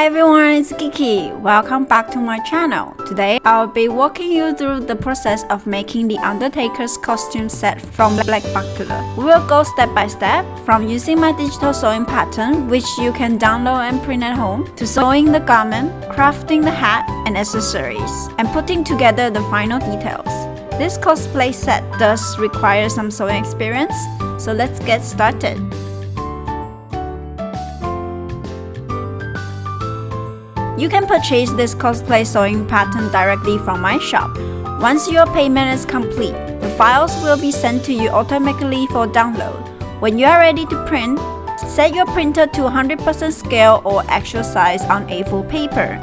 Hi everyone, it's Kiki. Welcome back to my channel. Today, I'll be walking you through the process of making the Undertaker's costume set from Black Butler. We will go step by step, from using my digital sewing pattern, which you can download and print at home, to sewing the garment, crafting the hat and accessories, and putting together the final details. This cosplay set does require some sewing experience, so let's get started. You can purchase this cosplay sewing pattern directly from my shop. Once your payment is complete, the files will be sent to you automatically for download. When you are ready to print, set your printer to 100% scale or actual size on A4 paper.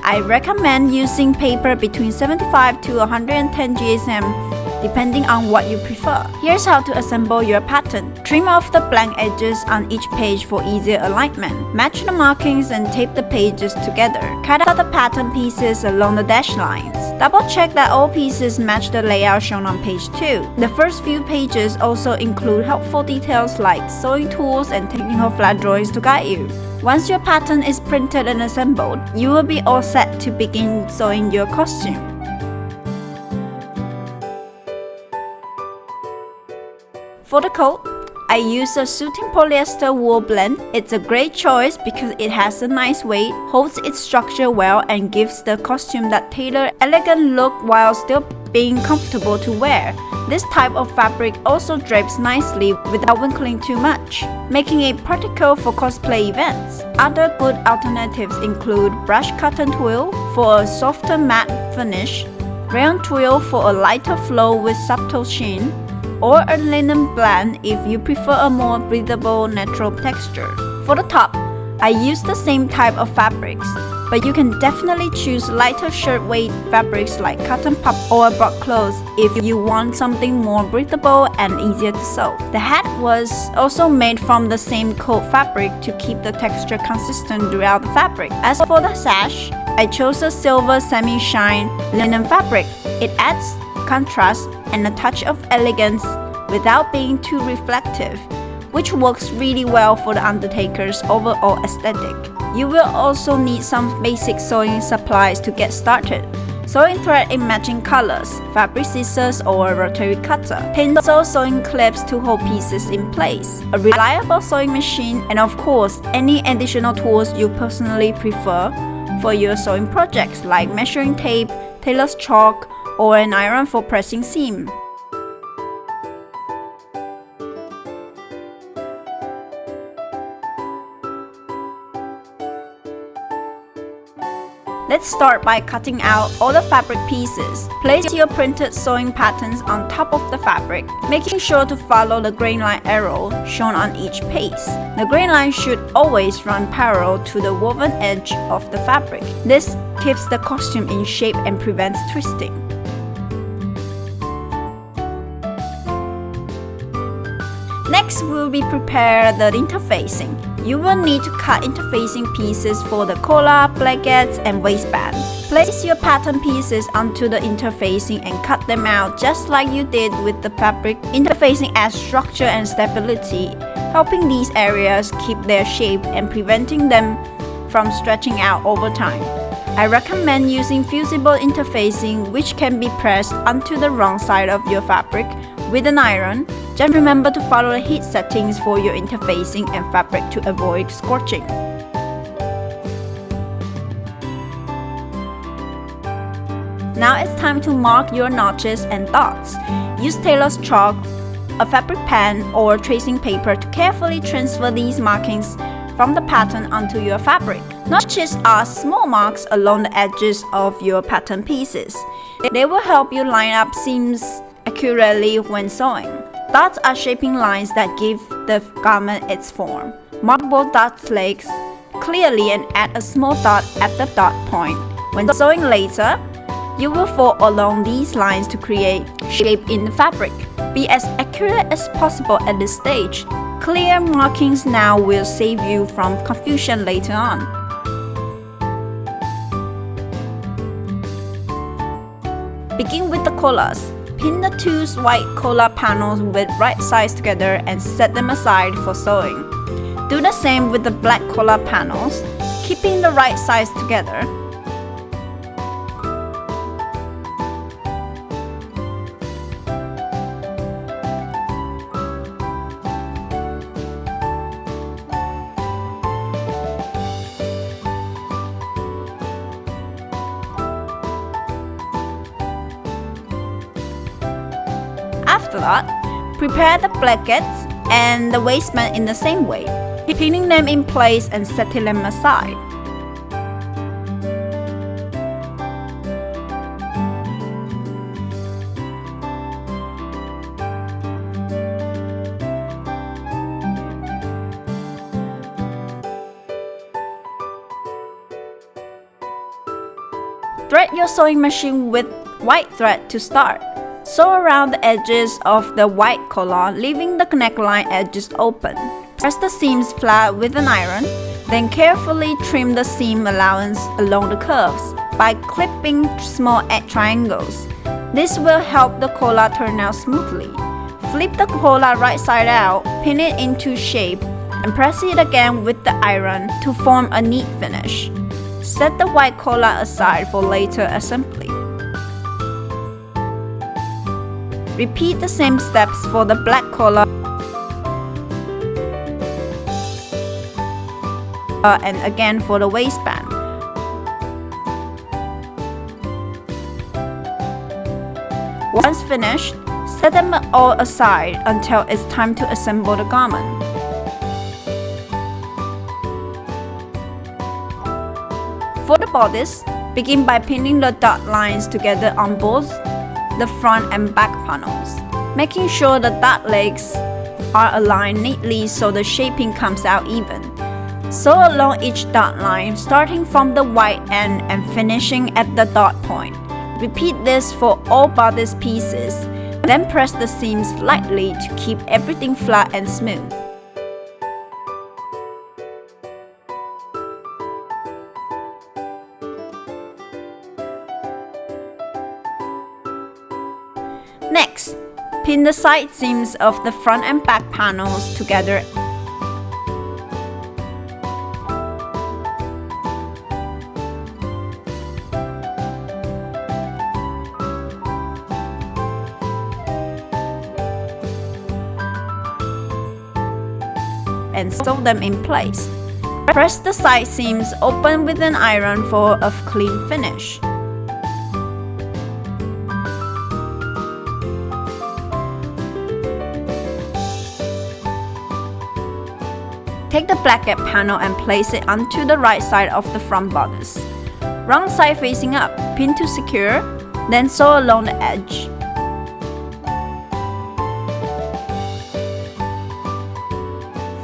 I recommend using paper between 75 to 110 GSM depending on what you prefer. Here's how to assemble your pattern. Trim off the blank edges on each page for easier alignment. Match the markings and tape the pages together. Cut out the pattern pieces along the dashed lines. Double check that all pieces match the layout shown on page 2. The first few pages also include helpful details like sewing tools and technical flat drawings to guide you. Once your pattern is printed and assembled, you will be all set to begin sewing your costume. For the coat, I use a suiting polyester wool blend. It's a great choice because it has a nice weight, holds its structure well, and gives the costume that tailored, elegant look while still being comfortable to wear. This type of fabric also drapes nicely without wrinkling too much, making it practical for cosplay events. Other good alternatives include brushed cotton twill for a softer matte finish, rayon twill for a lighter flow with subtle sheen, or a linen blend if you prefer a more breathable natural texture. For the top, I use the same type of fabrics, but you can definitely choose lighter shirtweight fabrics like cotton pop or broadcloth if you want something more breathable and easier to sew. The hat was also made from the same coat fabric to keep the texture consistent throughout the fabric. As for the sash, I chose a silver semi-shine linen fabric. It adds contrast and a touch of elegance without being too reflective, which works really well for the Undertaker's overall aesthetic. You will also need some basic sewing supplies to get started. Sewing thread in matching colors, fabric scissors or a rotary cutter, pencil sewing clips to hold pieces in place, a reliable sewing machine, and of course, any additional tools you personally prefer for your sewing projects like measuring tape, tailor's chalk, or an iron for pressing seam. Let's start by cutting out all the fabric pieces. Place your printed sewing patterns on top of the fabric, making sure to follow the grain line arrow shown on each piece. The grain line should always run parallel to the woven edge of the fabric. This keeps the costume in shape and prevents twisting. Next, we'll be prepare the interfacing. You will need to cut interfacing pieces for the collar, plackets, and waistband. Place your pattern pieces onto the interfacing and cut them out just like you did with the fabric. Interfacing adds structure and stability, helping these areas keep their shape and preventing them from stretching out over time. I recommend using fusible interfacing, which can be pressed onto the wrong side of your fabric with an iron. Just remember to follow the heat settings for your interfacing and fabric to avoid scorching. Now it's time to mark your notches and dots. Use tailor's chalk, a fabric pen, or tracing paper to carefully transfer these markings from the pattern onto your fabric. Notches are small marks along the edges of your pattern pieces. They will help you line up seams accurately when sewing. Dots are shaping lines that give the garment its form. Mark both dots' legs clearly and add a small dot at the dot point. When sewing later, you will fold along these lines to create shape in the fabric. Be as accurate as possible at this stage. Clear markings now will save you from confusion later on. Begin with the collars. Pin the two white collar panels with right sides together and set them aside for sewing. Do the same with the black collar panels. keeping the right sides together. After that, prepare the plackets and the waistband in the same way, pinning them in place and setting them aside. Thread your sewing machine with white thread to start. Sew around the edges of the white collar, leaving the neckline edges open. Press the seams flat with an iron, then carefully trim the seam allowance along the curves by clipping small triangles. This will help the collar turn out smoothly. Flip the collar right side out, pin it into shape, and press it again with the iron to form a neat finish. Set the white collar aside for later assembly. Repeat the same steps for the black collar and again for the waistband. Once finished, set them all aside until it's time to assemble the garment. For the bodice, begin by pinning the dot lines together on both the front and back panels, making sure the dot legs are aligned neatly so the shaping comes out even. Sew along each dot line, starting from the white end and finishing at the dot point. Repeat this for all bodice pieces, then press the seams lightly to keep everything flat and smooth. Next, pin the side seams of the front and back panels together. And sew them in place. Press the side seams open with an iron for a clean finish. Take the placket panel and place it onto the right side of the front bodice. Wrong side facing up, pin to secure, then sew along the edge.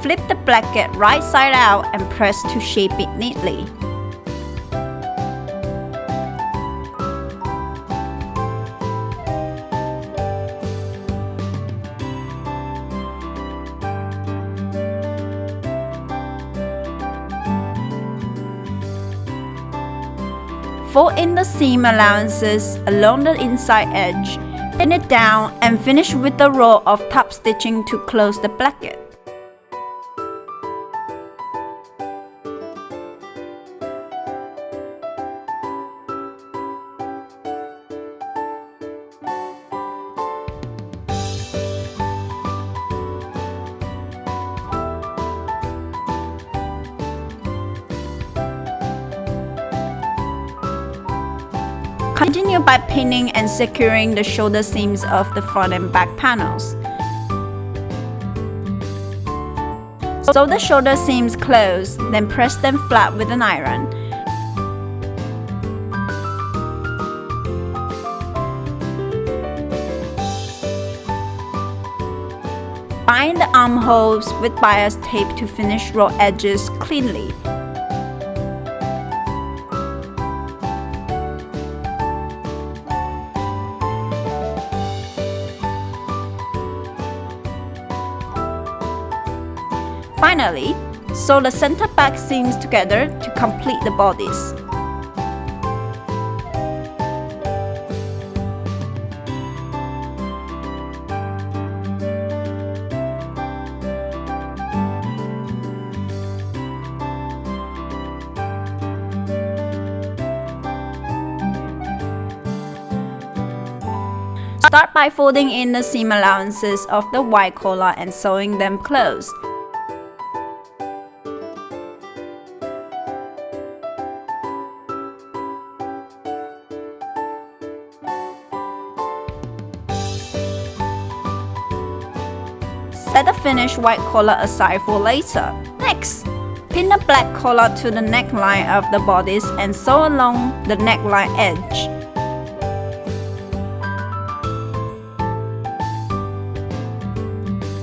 Flip the placket right side out and press to shape it neatly. Fold in the seam allowances along the inside edge, pin it down and finish with a row of top stitching to close the placket. Continue by pinning and securing the shoulder seams of the front and back panels. Sew the shoulder seams closed, then press them flat with an iron. Bind the armholes with bias tape to finish raw edges cleanly. Finally, sew the center back seams together to complete the bodice. Start by folding in the seam allowances of the white collar and sewing them closed. Set the finished white collar aside for later. Next, pin the black collar to the neckline of the bodice and sew along the neckline edge.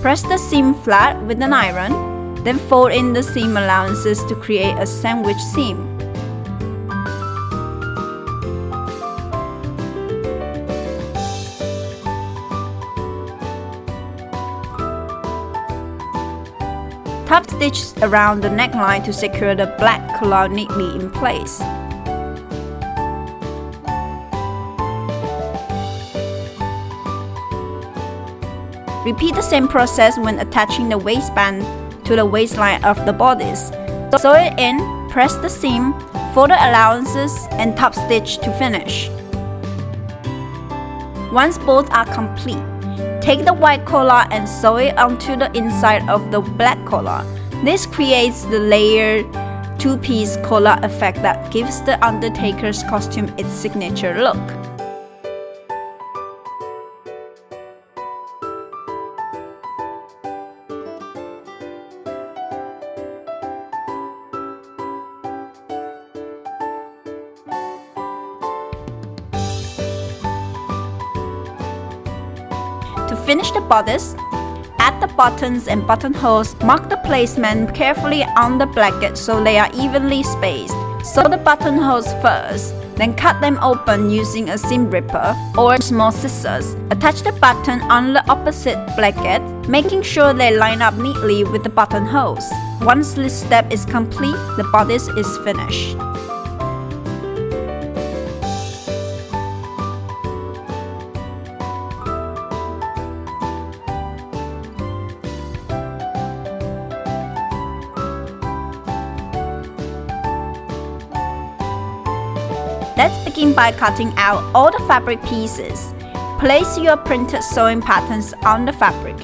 Press the seam flat with an iron, then fold in the seam allowances to create a sandwich seam. Top stitch around the neckline to secure the black collar neatly in place. Repeat the same process when attaching the waistband to the waistline of the bodice. Sew it in, press the seam, fold the allowances, and top stitch to finish. Once both are complete, take the white collar and sew it onto the inside of the black collar. This creates the layered two-piece collar effect that gives the Undertaker's costume its signature look. To finish the bodice, add the buttons and buttonholes. Mark the placement carefully on the blanket so they are evenly spaced. Sew the buttonholes first, then cut them open using a seam ripper or small scissors. Attach the button on the opposite blanket, making sure they line up neatly with the buttonholes. Once this step is complete, the bodice is finished. Let's begin by cutting out all the fabric pieces. Place your printed sewing patterns on the fabric,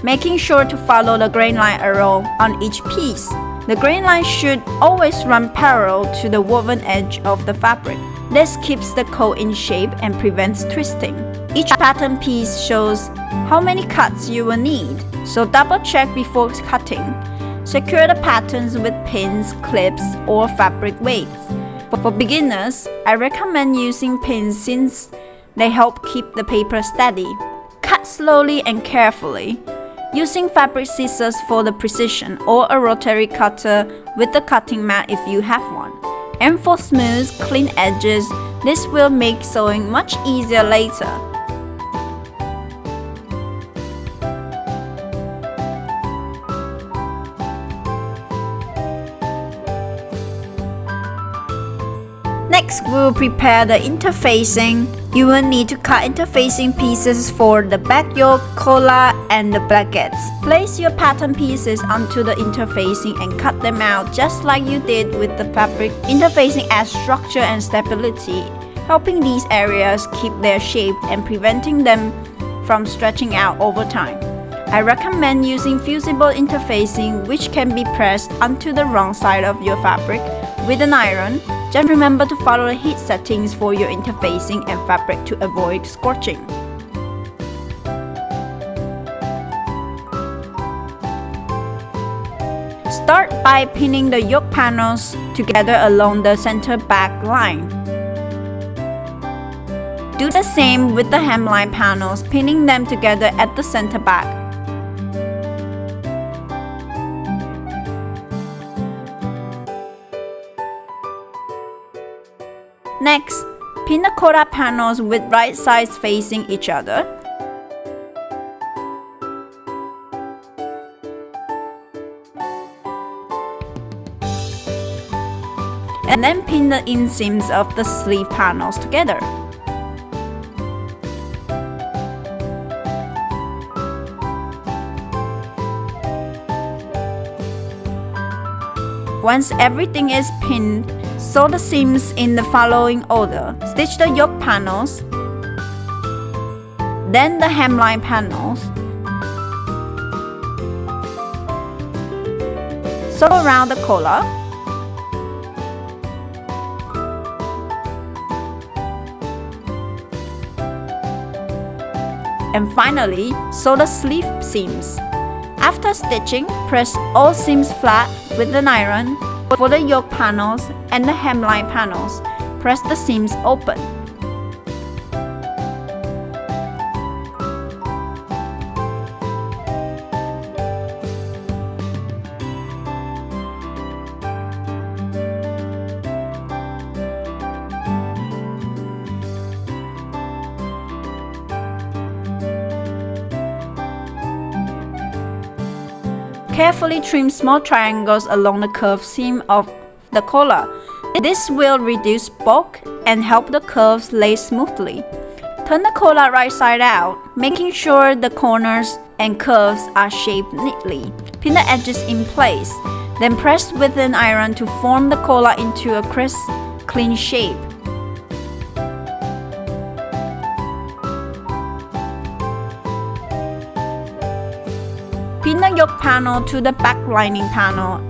making sure to follow the grain line arrow on each piece. The grain line should always run parallel to the woven edge of the fabric. This keeps the coat in shape and prevents twisting. Each pattern piece shows how many cuts you will need, so double check before cutting. Secure the patterns with pins, clips, or fabric weights. For beginners, I recommend using pins since they help keep the paper steady. Cut slowly and carefully, using fabric scissors for the precision or a rotary cutter with a cutting mat if you have one. Aim for smooth, clean edges. This will make sewing much easier later. Next, we will prepare the interfacing. You will need to cut interfacing pieces for the back yoke, collar, and the blackets. Place your pattern pieces onto the interfacing and cut them out just like you did with the fabric. Interfacing adds structure and stability, helping these areas keep their shape and preventing them from stretching out over time. I recommend using fusible interfacing, which can be pressed onto the wrong side of your fabric with an iron. Just remember to follow the heat settings for your interfacing and fabric to avoid scorching. Start by pinning the yoke panels together along the center back line. Do the same with the hemline panels, pinning them together at the center back. Next, pin the collar panels with right sides facing each other. And then pin the inseams of the sleeve panels together. Once everything is pinned, sew the seams in the following order. Stitch the yoke panels, Then the hemline panels. Sew around the collar. And finally, sew the sleeve seams. After stitching, press all seams flat with an iron. For the yoke panels and the hemline panels, press the seams open. Carefully trim small triangles along the curved seam of the collar. This will reduce bulk and help the curves lay smoothly. Turn the collar right side out, making sure the corners and curves are shaped neatly. Pin the edges in place, then press with an iron to form the collar into a crisp, clean shape. Pin the yoke panel to the back lining panel.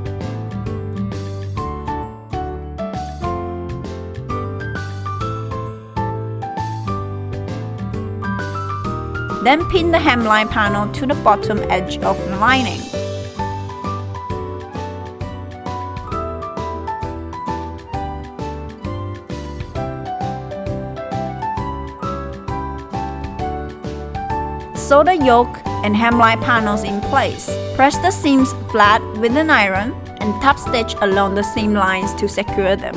Then pin the hemline panel to the bottom edge of the lining. Sew the yoke and hemline panels in place. Press the seams flat with an iron and top stitch along the seam lines to secure them.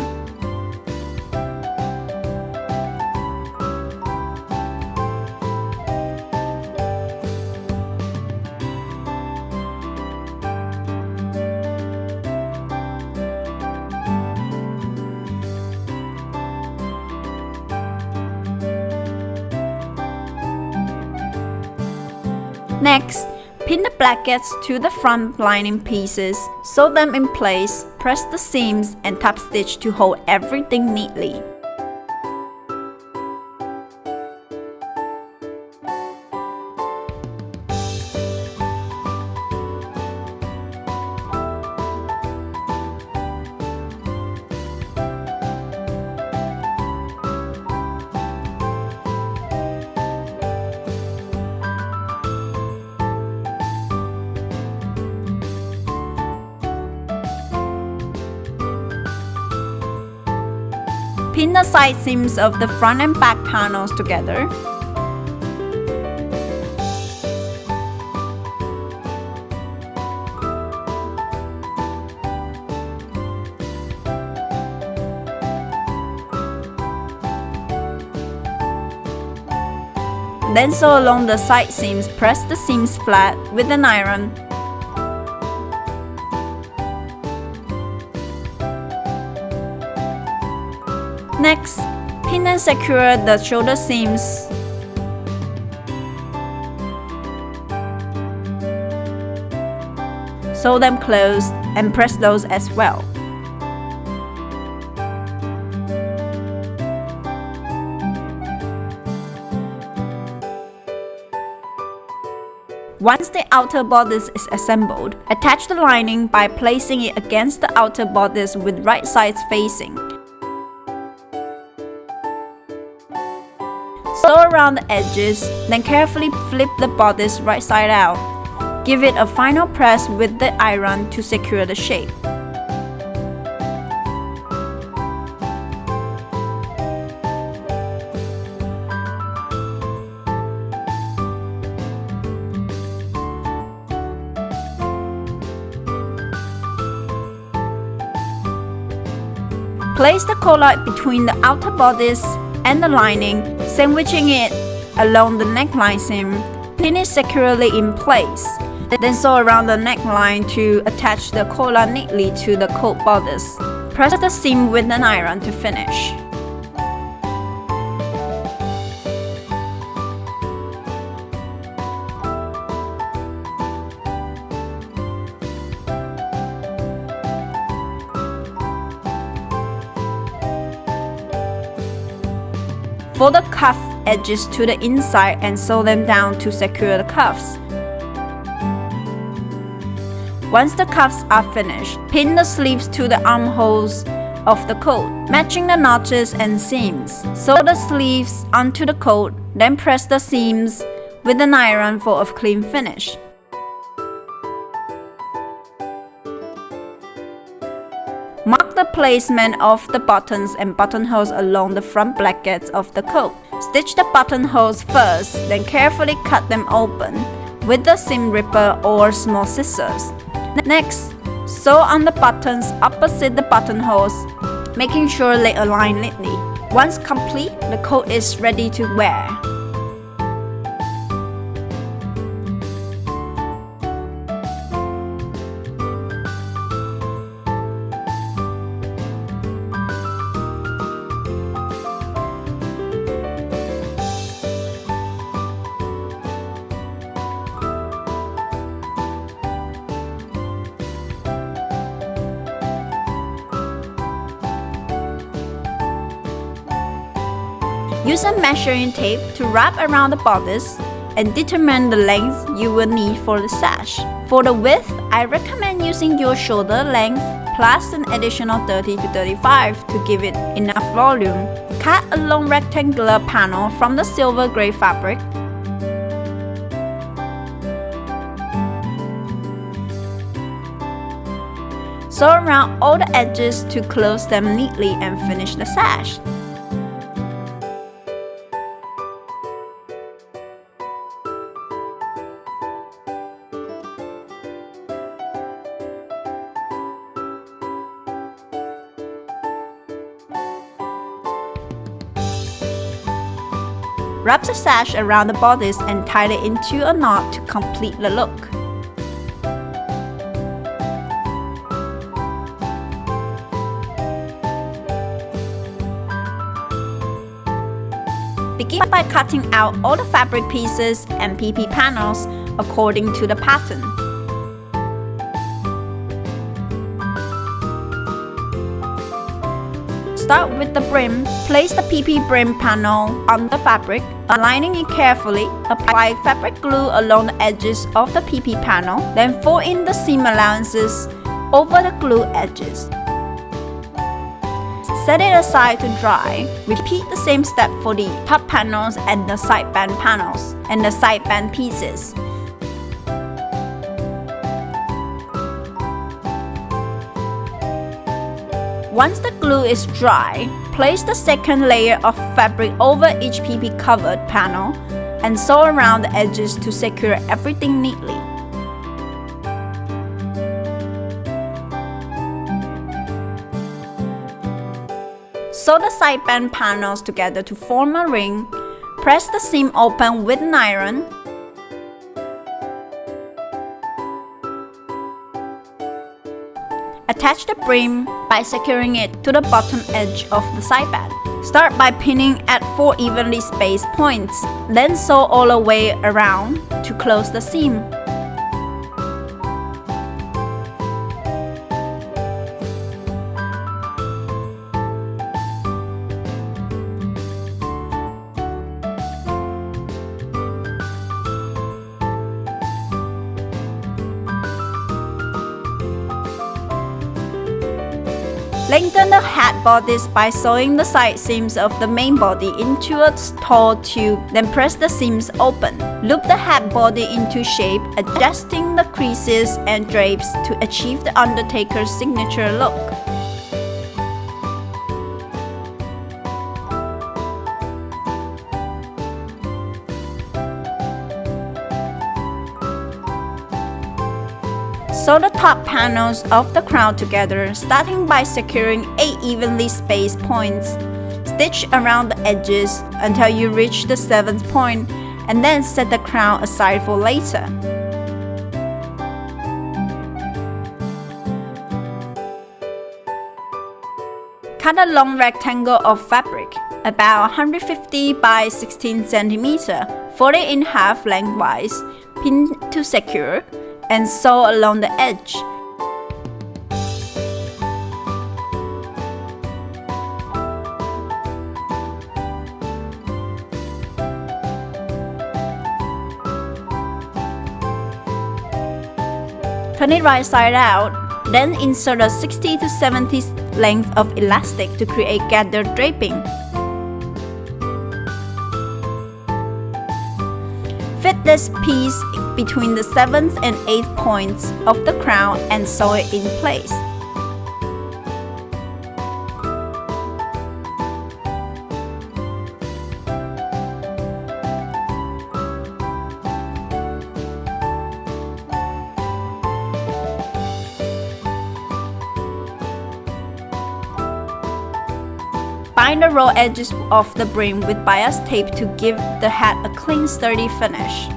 Next, pin the plackets to the front lining pieces, sew them in place, press the seams and top stitch to hold everything neatly. Pin the side seams of the front and back panels together. Then sew along the side seams, press the seams flat with an iron. Next, pin and secure the shoulder seams. Sew them closed and press those as well. Once the outer bodice is assembled, attach the lining by placing it against the outer bodice with right sides facing. Sew around the edges, then carefully flip the bodice right side out. Give it a final press with the iron to secure the shape. Place the collar between the outer bodice and the lining, sandwiching it along the neckline seam. Pin it securely in place. Then sew around the neckline to attach the collar neatly to the coat bodice. Press the seam with an iron to finish. For the cuff edges to the inside and sew them down to secure the cuffs. Once the cuffs are finished, pin the sleeves to the armholes of the coat, matching the notches and seams. Sew the sleeves onto the coat, then press the seams with an iron for a clean finish. Mark the placement of the buttons and buttonholes along the front blackets of the coat. Stitch the buttonholes first, then carefully cut them open with the seam ripper or small scissors. Next, sew on the buttons opposite the buttonholes, making sure they align neatly. Once complete, the coat is ready to wear. Use a measuring tape to wrap around the bodice and determine the length you will need for the sash. For the width, I recommend using your shoulder length plus an additional 30 to 35 to give it enough volume. Cut a long rectangular panel from the silver gray fabric. Sew around all the edges to close them neatly and finish the sash. Wrap the sash around the bodice and tie it into a knot to complete the look. Begin by cutting out all the fabric pieces and PP panels according to the pattern. Start with the brim. Place the PP brim panel on the fabric, aligning it carefully. Apply fabric glue along the edges of the PP panel, then fold in the seam allowances over the glue edges. Set it aside to dry. Repeat the same step for the top panels and the side band panels and the side band pieces. Once the glue is dry, place the second layer of fabric over each PP covered panel and sew around the edges to secure everything neatly. Sew the side band panels together to form a ring. Press the seam open with an iron. Attach the brim by securing it to the bottom edge of the side band. Start by pinning at 4 evenly spaced points, then sew all the way around to close the seam. Lengthen the hat bodice by sewing the side seams of the main body into a tall tube, then press the seams open. Loop the hat body into shape, adjusting the creases and drapes to achieve the Undertaker's signature look. Sew the top panels of the crown together, starting by securing 8 evenly spaced points. Stitch around the edges until you reach the 7th point, and then set the crown aside for later. Cut a long rectangle of fabric, about 150 by 16 cm, fold it in half lengthwise, pin to secure, and sew along the edge. Turn it right side out. Then insert a 60 to 70 length of elastic to create gathered draping. Fit this piece between the 7th and 8th points of the crown and sew it in place. Bind the raw edges of the brim with bias tape to give the hat a clean, sturdy finish.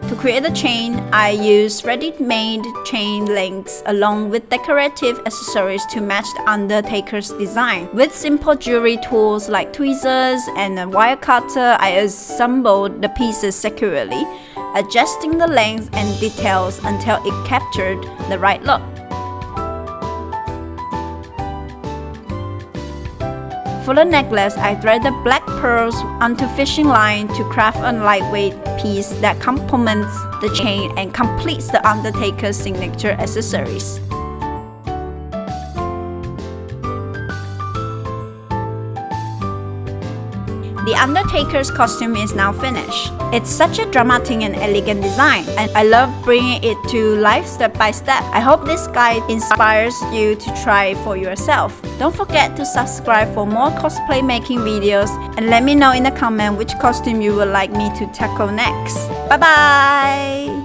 To create the chain, I use ready-made chain links along with decorative accessories to match the Undertaker's design. With simple jewelry tools like tweezers and a wire cutter, I assembled the pieces securely, adjusting the length and details until it captured the right look. For the necklace, I threaded black pearls onto fishing line to craft a lightweight piece that complements the chain and completes the Undertaker's signature accessories. The Undertaker's costume is now finished. It's such a dramatic and elegant design, and I love bringing it to life step by step. I hope this guide inspires you to try it for yourself. Don't forget to subscribe for more cosplay making videos, and let me know in the comment which costume you would like me to tackle next. Bye bye!